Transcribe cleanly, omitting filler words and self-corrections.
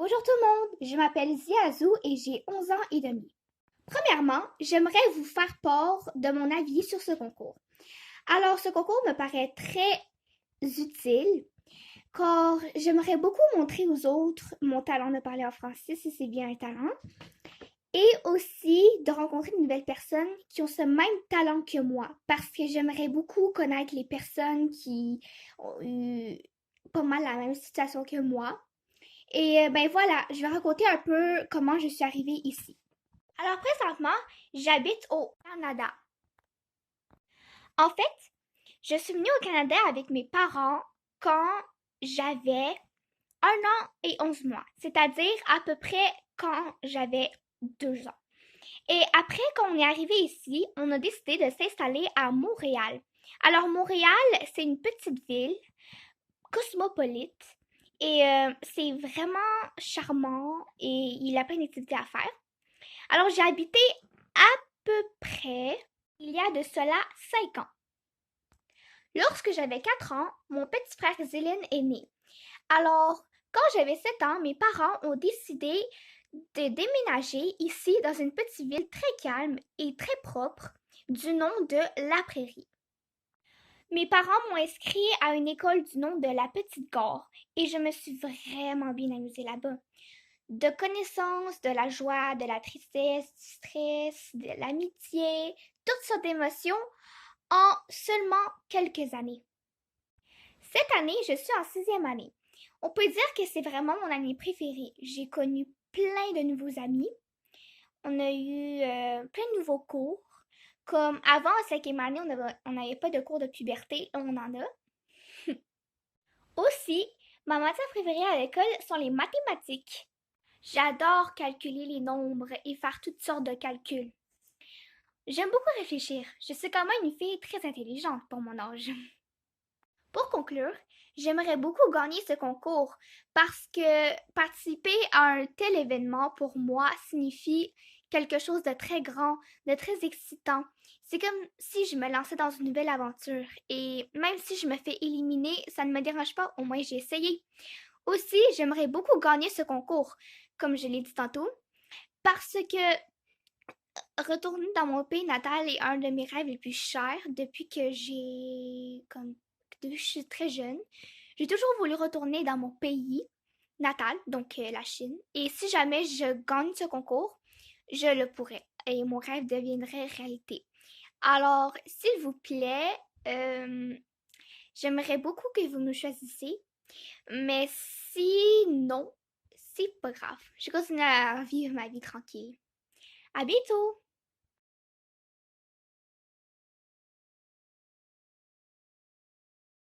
Bonjour tout le monde, je m'appelle Ziazou et j'ai 11 ans et demi. Premièrement, j'aimerais vous faire part de mon avis sur ce concours. Alors, ce concours me paraît très utile car j'aimerais beaucoup montrer aux autres mon talent de parler en français si c'est bien un talent et aussi de rencontrer de nouvelles personnes qui ont ce même talent que moi parce que j'aimerais beaucoup connaître les personnes qui ont eu pas mal la même situation que moi. Et ben voilà, je vais raconter un peu comment je suis arrivée ici. Alors présentement, j'habite au Canada. En fait, je suis venue au Canada avec mes parents quand j'avais 1 an et 11 mois, c'est-à-dire à peu près quand j'avais 2 ans. Et après, quand on est arrivé ici, on a décidé de s'installer à Montréal. Alors Montréal, c'est une petite ville cosmopolite et c'est vraiment charmant et il a plein d'activités à faire. Alors j'ai habité à peu près il y a de cela 5 ans. Lorsque j'avais 4 ans, mon petit frère Zéline est né. Alors, quand j'avais 7 ans, mes parents ont décidé de déménager ici dans une petite ville très calme et très propre du nom de La Prairie. Mes parents m'ont inscrit à une école du nom de La Petite Gare et je me suis vraiment bien amusée là-bas. De connaissances, de la joie, de la tristesse, du stress, de l'amitié, toutes sortes d'émotions en seulement quelques années. Cette année, je suis en 6e année. On peut dire que c'est vraiment mon année préférée. J'ai connu plein de nouveaux amis. On a eu plein de nouveaux cours. Comme avant, en 5e année, on n'avait pas de cours de puberté, on en a. Aussi, ma matière préférée à l'école sont les mathématiques. J'adore calculer les nombres et faire toutes sortes de calculs. J'aime beaucoup réfléchir. Je suis quand même une fille très intelligente pour mon âge. Pour conclure, j'aimerais beaucoup gagner ce concours parce que participer à un tel événement pour moi signifie quelque chose de très grand, de très excitant. C'est comme si je me lançais dans une nouvelle aventure et même si je me fais éliminer, ça ne me dérange pas, au moins j'ai essayé. Aussi, j'aimerais beaucoup gagner ce concours, comme je l'ai dit tantôt, parce que retourner dans mon pays natal est un de mes rêves les plus chers depuis que je suis très jeune. J'ai toujours voulu retourner dans mon pays natal, donc la Chine. Et si jamais je gagne ce concours, je le pourrais. Et mon rêve deviendrait réalité. Alors, s'il vous plaît, euh, j'aimerais beaucoup que vous me choisissiez. Mais sinon, c'est pas grave. Je continue à vivre ma vie tranquille. À bientôt!